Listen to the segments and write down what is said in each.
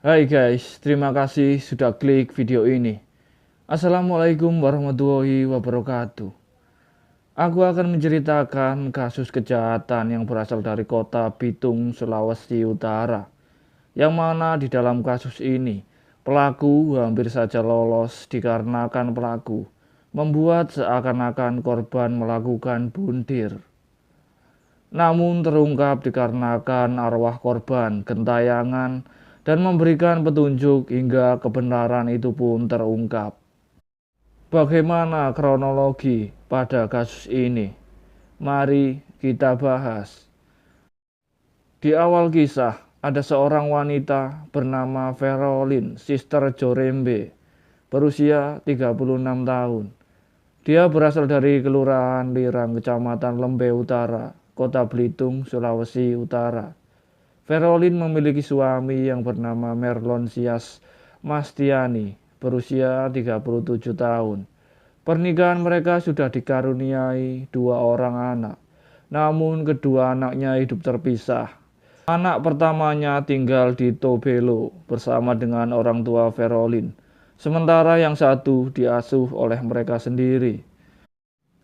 Hai guys, terima kasih sudah klik video ini. Assalamualaikum warahmatullahi wabarakatuh. Aku akan menceritakan kasus kejahatan yang berasal dari kota Bitung, Sulawesi Utara. Yang mana di dalam kasus ini, pelaku hampir saja lolos dikarenakan pelaku membuat seakan-akan korban melakukan bundir. Namun terungkap dikarenakan arwah korban gentayangan dan memberikan petunjuk hingga kebenaran itu pun terungkap. Bagaimana kronologi pada kasus ini? Mari kita bahas. Di awal kisah, ada seorang wanita bernama Verolin Sister Jorembe, berusia 36 tahun. Dia berasal dari Kelurahan Lirang, Kecamatan Lembe Utara, Kota Belitung, Sulawesi Utara. Verolin memiliki suami yang bernama Merlon Sias Mastiani, berusia 37 tahun. Pernikahan mereka sudah dikaruniai 2 orang anak, namun kedua anaknya hidup terpisah. Anak pertamanya tinggal di Tobelo bersama dengan orang tua Verolin, sementara yang satu diasuh oleh mereka sendiri.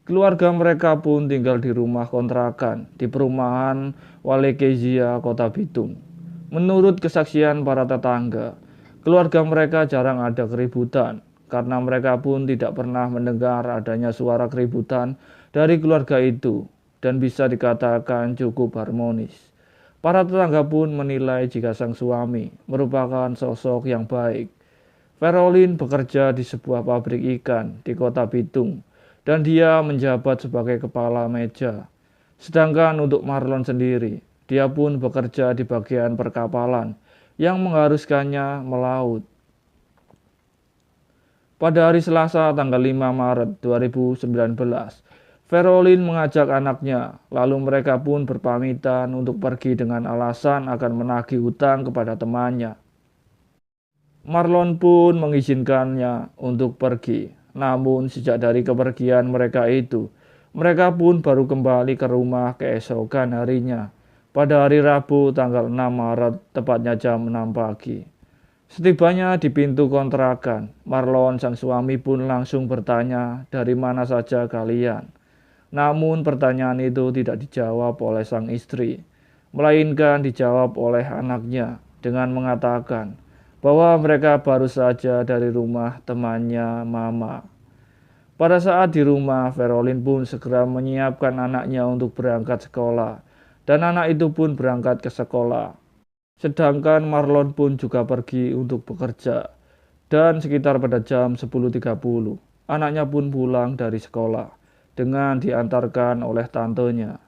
Keluarga mereka pun tinggal di rumah kontrakan di perumahan Walekezia, Kota Bitung. Menurut kesaksian para tetangga, keluarga mereka jarang ada keributan karena mereka pun tidak pernah mendengar adanya suara keributan dari keluarga itu dan bisa dikatakan cukup harmonis. Para tetangga pun menilai jika sang suami merupakan sosok yang baik. Verolin bekerja di sebuah pabrik ikan di Kota Bitung dan dia menjabat sebagai kepala meja. Sedangkan untuk Marlon sendiri, dia pun bekerja di bagian perkapalan yang mengharuskannya melaut. Pada hari Selasa tanggal 5 Maret 2019, Verolin mengajak anaknya, lalu mereka pun berpamitan untuk pergi dengan alasan akan menagih hutang kepada temannya. Marlon pun mengizinkannya untuk pergi. Namun sejak dari kepergian mereka itu, mereka pun baru kembali ke rumah keesokan harinya. Pada hari Rabu tanggal 6 Maret, tepatnya jam 6 pagi. Setibanya di pintu kontrakan, Marlon sang suami pun langsung bertanya, "Dari mana saja kalian?" Namun pertanyaan itu tidak dijawab oleh sang istri, melainkan dijawab oleh anaknya dengan mengatakan bahwa mereka baru saja dari rumah temannya Mama. Pada saat di rumah, Verolin pun segera menyiapkan anaknya untuk berangkat sekolah, dan anak itu pun berangkat ke sekolah. Sedangkan Marlon pun juga pergi untuk bekerja, dan sekitar pada jam 10.30, anaknya pun pulang dari sekolah dengan diantarkan oleh tantenya.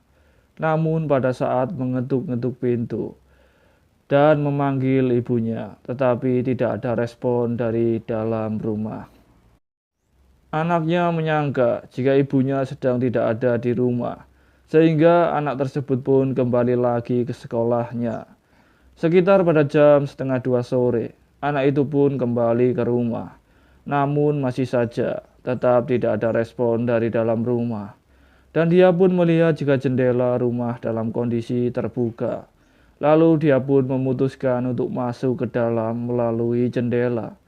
Namun pada saat mengetuk-ngetuk pintu dan memanggil ibunya, tetapi tidak ada respon dari dalam rumah. Anaknya menyangka jika ibunya sedang tidak ada di rumah, sehingga anak tersebut pun kembali lagi ke sekolahnya. Sekitar pada jam setengah 2 sore, anak itu pun kembali ke rumah. Namun masih saja tetap tidak ada respon dari dalam rumah. Dan dia pun melihat jika jendela rumah dalam kondisi terbuka. Lalu dia pun memutuskan untuk masuk ke dalam melalui jendela.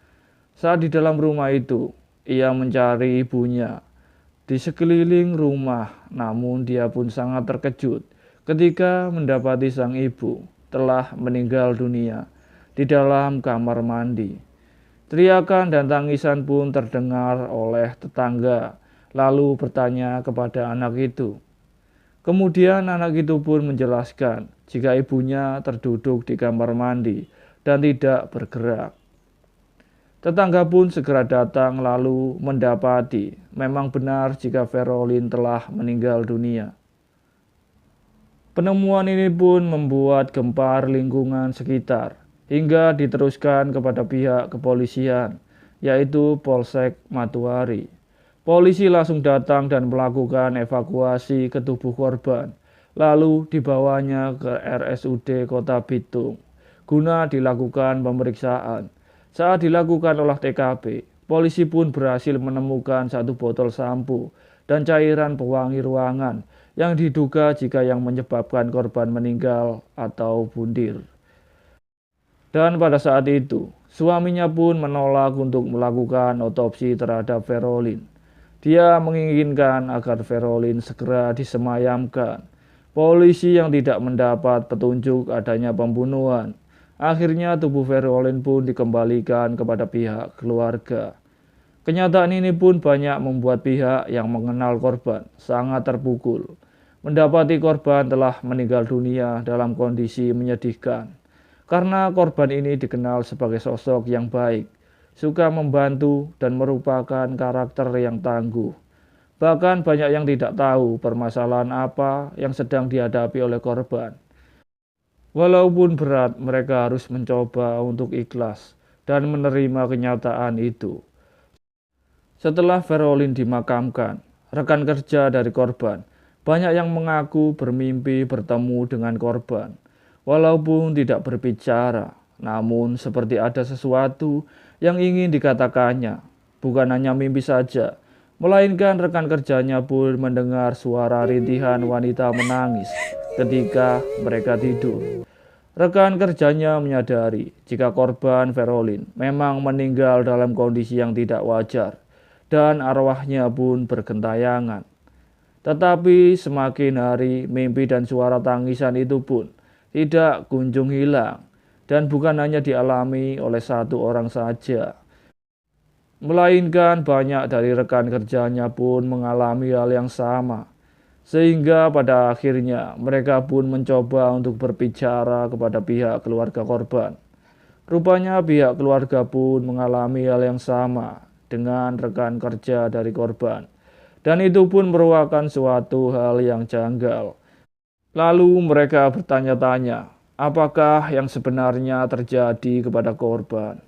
Saat di dalam rumah itu, ia mencari ibunya di sekeliling rumah, namun dia pun sangat terkejut ketika mendapati sang ibu telah meninggal dunia di dalam kamar mandi. Teriakan dan tangisan pun terdengar oleh tetangga, lalu bertanya kepada anak itu. Kemudian anak itu pun menjelaskan jika ibunya terduduk di kamar mandi dan tidak bergerak. Tetangga pun segera datang lalu mendapati memang benar jika Verolin telah meninggal dunia. Penemuan ini pun membuat gempar lingkungan sekitar hingga diteruskan kepada pihak kepolisian, yaitu Polsek Matuari. Polisi langsung datang dan melakukan evakuasi ke tubuh korban, lalu dibawanya ke RSUD Kota Bitung guna dilakukan pemeriksaan. Saat dilakukan olah TKP, polisi pun berhasil menemukan satu botol sampo dan cairan pewangi ruangan yang diduga jika yang menyebabkan korban meninggal atau bundir. Dan pada saat itu, suaminya pun menolak untuk melakukan otopsi terhadap Ferolin. Dia menginginkan agar Ferolin segera disemayamkan. Polisi yang tidak mendapat petunjuk adanya pembunuhan. Akhirnya tubuh Ferolin pun dikembalikan kepada pihak keluarga. Kenyataan ini pun banyak membuat pihak yang mengenal korban sangat terpukul. Mendapati korban telah meninggal dunia dalam kondisi menyedihkan. Karena korban ini dikenal sebagai sosok yang baik, suka membantu dan merupakan karakter yang tangguh. Bahkan banyak yang tidak tahu permasalahan apa yang sedang dihadapi oleh korban. Walaupun berat, mereka harus mencoba untuk ikhlas dan menerima kenyataan itu. Setelah Ferolin dimakamkan, rekan kerja dari korban banyak yang mengaku bermimpi bertemu dengan korban. Walaupun tidak berbicara, namun seperti ada sesuatu yang ingin dikatakannya. Bukan hanya mimpi saja, melainkan rekan kerjanya pun mendengar suara rintihan wanita menangis ketika mereka tidur. Rekan kerjanya menyadari jika korban Ferolin memang meninggal dalam kondisi yang tidak wajar dan arwahnya pun bergentayangan. Tetapi semakin hari mimpi dan suara tangisan itu pun tidak kunjung hilang dan bukan hanya dialami oleh satu orang saja, melainkan banyak dari rekan kerjanya pun mengalami hal yang sama. Sehingga pada akhirnya mereka pun mencoba untuk berbicara kepada pihak keluarga korban. Rupanya pihak keluarga pun mengalami hal yang sama dengan rekan kerja dari korban. Dan itu pun merupakan suatu hal yang janggal. Lalu mereka bertanya-tanya, apakah yang sebenarnya terjadi kepada korban?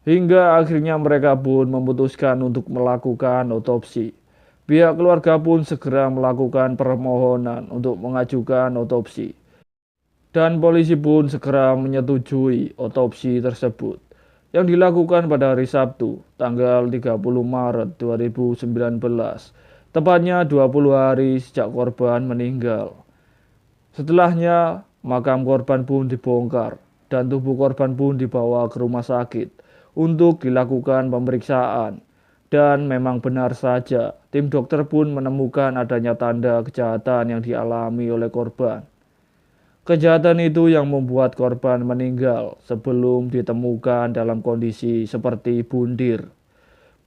Hingga akhirnya mereka pun memutuskan untuk melakukan otopsi. Pihak keluarga pun segera melakukan permohonan untuk mengajukan otopsi. Dan polisi pun segera menyetujui otopsi tersebut yang dilakukan pada hari Sabtu, tanggal 30 Maret 2019, tepatnya 20 hari sejak korban meninggal. Setelahnya, makam korban pun dibongkar dan tubuh korban pun dibawa ke rumah sakit untuk dilakukan pemeriksaan. Dan memang benar saja, tim dokter pun menemukan adanya tanda kejahatan yang dialami oleh korban. Kejahatan itu yang membuat korban meninggal sebelum ditemukan dalam kondisi seperti bundir.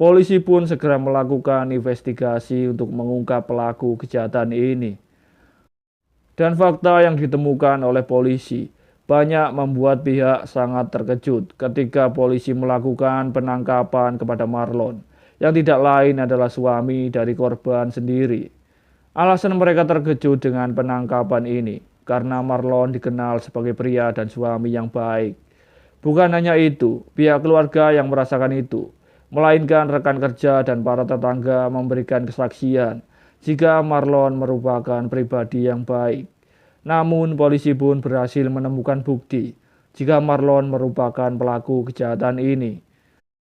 Polisi pun segera melakukan investigasi untuk mengungkap pelaku kejahatan ini. Dan fakta yang ditemukan oleh polisi banyak membuat pihak sangat terkejut ketika polisi melakukan penangkapan kepada Marlon, yang tidak lain adalah suami dari korban sendiri. Alasan mereka terkejut dengan penangkapan ini karena Marlon dikenal sebagai pria dan suami yang baik. Bukan hanya itu, pihak keluarga yang merasakan itu, melainkan rekan kerja dan para tetangga memberikan kesaksian jika Marlon merupakan pribadi yang baik. Namun polisi pun berhasil menemukan bukti jika Marlon merupakan pelaku kejahatan ini.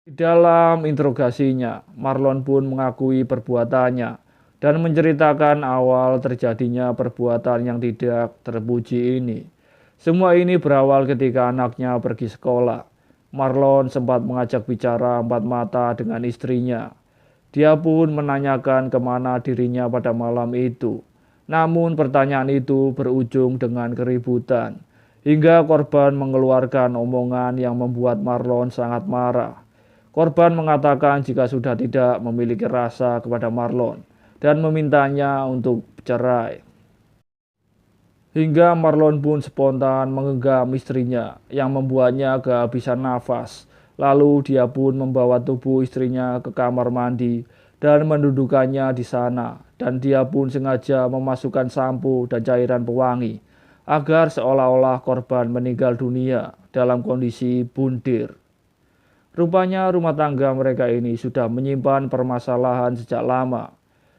Di dalam interogasinya, Marlon pun mengakui perbuatannya dan menceritakan awal terjadinya perbuatan yang tidak terpuji ini. Semua ini berawal ketika anaknya pergi sekolah. Marlon sempat mengajak bicara empat mata dengan istrinya. Dia pun menanyakan kemana dirinya pada malam itu. Namun pertanyaan itu berujung dengan keributan, hingga korban mengeluarkan omongan yang membuat Marlon sangat marah. Korban mengatakan jika sudah tidak memiliki rasa kepada Marlon dan memintanya untuk cerai. Hingga Marlon pun spontan menggenggam istrinya yang membuatnya kehabisan nafas. Lalu dia pun membawa tubuh istrinya ke kamar mandi dan mendudukannya di sana. Dan dia pun sengaja memasukkan sampo dan cairan pewangi agar seolah-olah korban meninggal dunia dalam kondisi bundir. Rupanya rumah tangga mereka ini sudah menyimpan permasalahan sejak lama.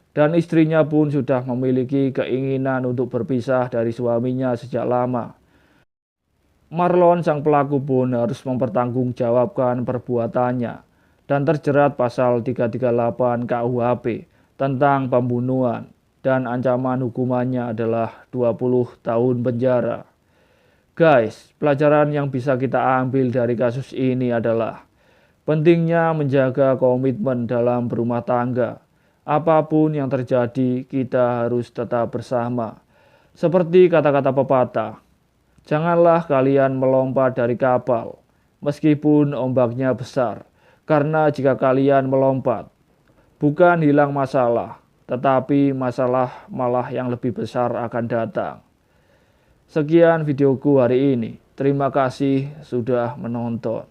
Dan istrinya pun sudah memiliki keinginan untuk berpisah dari suaminya sejak lama. Marlon sang pelaku pun harus mempertanggungjawabkan perbuatannya dan terjerat pasal 338 KUHP tentang pembunuhan dan ancaman hukumannya adalah 20 tahun penjara. Guys, pelajaran yang bisa kita ambil dari kasus ini adalah pentingnya menjaga komitmen dalam berumah tangga. Apapun yang terjadi, kita harus tetap bersama. Seperti kata-kata pepatah, janganlah kalian melompat dari kapal, meskipun ombaknya besar. Karena jika kalian melompat, bukan hilang masalah, tetapi masalah malah yang lebih besar akan datang. Sekian videoku hari ini. Terima kasih sudah menonton.